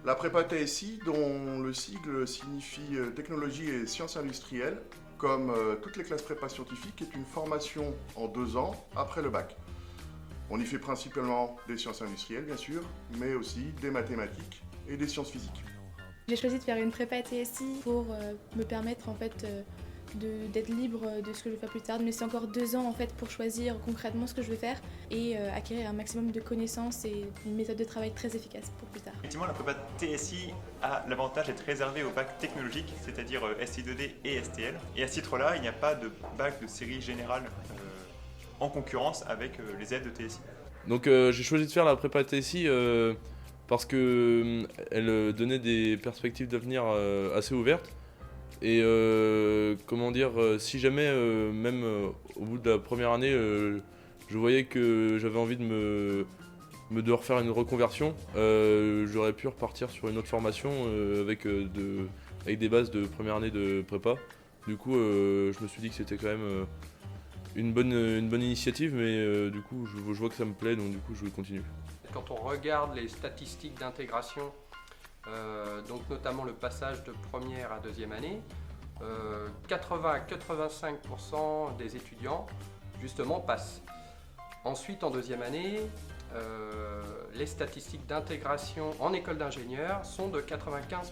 La prépa TSI, dont le sigle signifie Technologie et Sciences Industrielles, comme toutes les classes prépa scientifiques, est une formation en 2 ans après le bac. On y fait principalement des sciences industrielles, bien sûr, mais aussi des mathématiques et des sciences physiques. J'ai choisi de faire une prépa TSI pour me permettre d'être libre de ce que je veux faire plus tard, mais c'est encore 2 ans pour choisir concrètement ce que je veux faire et acquérir un maximum de connaissances et une méthode de travail très efficace pour plus tard. Effectivement, la prépa TSI a l'avantage d'être réservée au bac technologique, c'est-à-dire SI2D et STL. Et à ce titre-là, il n'y a pas de bac de série générale en concurrence avec les élèves de TSI. Donc j'ai choisi de faire la prépa TSI parce qu'elle donnait des perspectives d'avenir assez ouvertes. Et si jamais, même au bout de la première année, je voyais que j'avais envie de refaire une reconversion, j'aurais pu repartir sur une autre formation avec des bases de première année de prépa. Du coup, je me suis dit que c'était quand même une bonne initiative, mais du coup, je vois que ça me plaît, donc du coup, je continue. Quand on regarde les statistiques d'intégration, donc notamment le passage de première à deuxième année, 80 à 85% des étudiants justement passent. Ensuite, en deuxième année, les statistiques d'intégration en école d'ingénieur sont de 95%.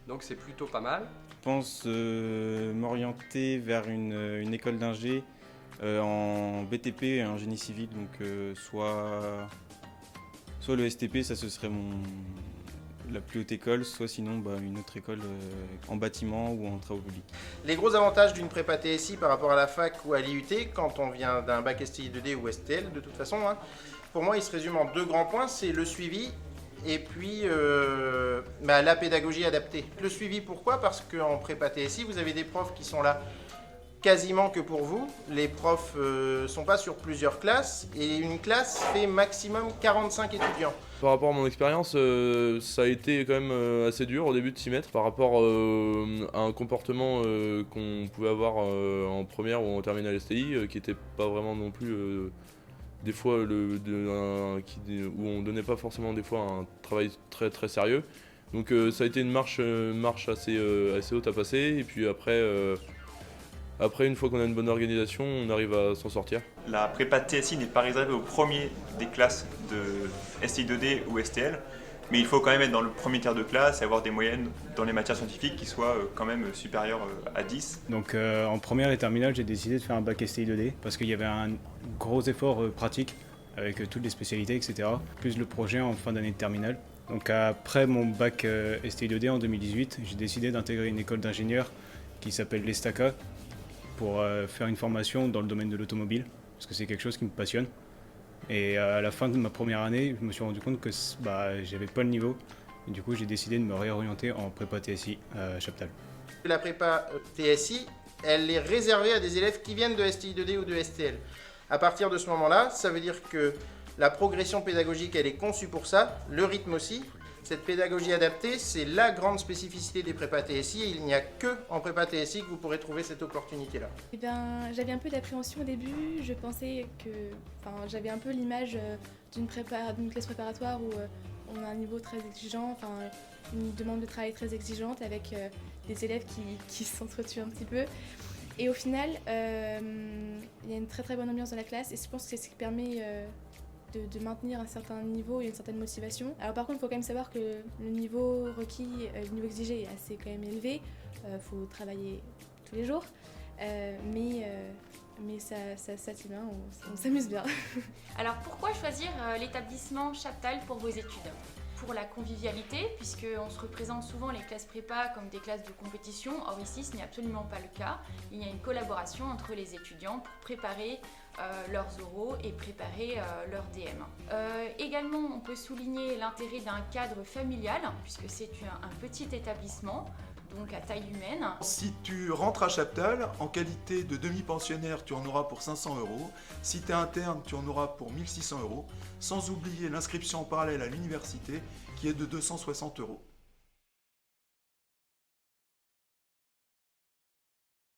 Donc c'est plutôt pas mal. Je pense m'orienter vers une école d'ingé en BTP et en génie civil, donc soit le STP, ça ce serait la plus haute école, soit sinon une autre école en bâtiment ou en travaux publics. Les gros avantages d'une prépa TSI par rapport à la fac ou à l'IUT, quand on vient d'un bac STI 2D ou STL, de toute façon, pour moi, il se résume en 2 grands points, c'est le suivi et puis la pédagogie adaptée. Le suivi, pourquoi? Parce qu'en prépa TSI, vous avez des profs qui sont là quasiment que pour vous. Les profs sont pas sur plusieurs classes et une classe fait maximum 45 étudiants. Par rapport à mon expérience, ça a été quand même assez dur au début de s'y mettre par rapport à un comportement qu'on pouvait avoir en première ou en terminale STI qui n'était pas vraiment non plus des fois où on donnait pas forcément des fois un travail très très sérieux. Donc ça a été une marche assez haute à passer et puis après, une fois qu'on a une bonne organisation, on arrive à s'en sortir. La prépa TSI n'est pas réservée aux premiers des classes de SI2D ou STL, mais il faut quand même être dans le premier tiers de classe et avoir des moyennes dans les matières scientifiques qui soient quand même supérieures à 10. Donc en première et terminale, j'ai décidé de faire un bac STI 2D parce qu'il y avait un gros effort pratique avec toutes les spécialités, etc. Plus le projet en fin d'année de terminale. Donc après mon bac STI 2D en 2018, j'ai décidé d'intégrer une école d'ingénieurs qui s'appelle l'ESTACA, pour faire une formation dans le domaine de l'automobile, parce que c'est quelque chose qui me passionne. Et à la fin de ma première année, je me suis rendu compte que j'avais pas le niveau. Et du coup, j'ai décidé de me réorienter en prépa TSI à Chaptal. La prépa TSI, elle est réservée à des élèves qui viennent de STI 2D ou de STL. À partir de ce moment-là, ça veut dire que la progression pédagogique, elle est conçue pour ça, le rythme aussi. Cette pédagogie adaptée, c'est la grande spécificité des prépas TSI et il n'y a que en prépa TSI que vous pourrez trouver cette opportunité-là. J'avais un peu d'appréhension au début, j'avais un peu l'image d'une classe préparatoire où on a un niveau très exigeant, une demande de travail très exigeante avec des élèves qui s'entretuent un petit peu. Et au final, il y a une très très bonne ambiance dans la classe et je pense que c'est ce qui permet de maintenir un certain niveau et une certaine motivation. Alors par contre, il faut quand même savoir que le niveau requis, le niveau exigé est assez quand même élevé. Faut travailler tous les jours, mais ça c'est bien, on s'amuse bien. Alors pourquoi choisir l'établissement Chaptal pour vos études ? Pour la convivialité, puisqu'on se représente souvent les classes prépa comme des classes de compétition. Or ici, ce n'est absolument pas le cas. Il y a une collaboration entre les étudiants pour préparer leurs oraux et préparer leur DM. Également, on peut souligner l'intérêt d'un cadre familial, puisque c'est un petit établissement, donc à taille humaine. Si tu rentres à Chaptal, en qualité de demi-pensionnaire, tu en auras pour 500 €. Si tu es interne, tu en auras pour 1 600 €, sans oublier l'inscription en parallèle à l'université qui est de 260 €.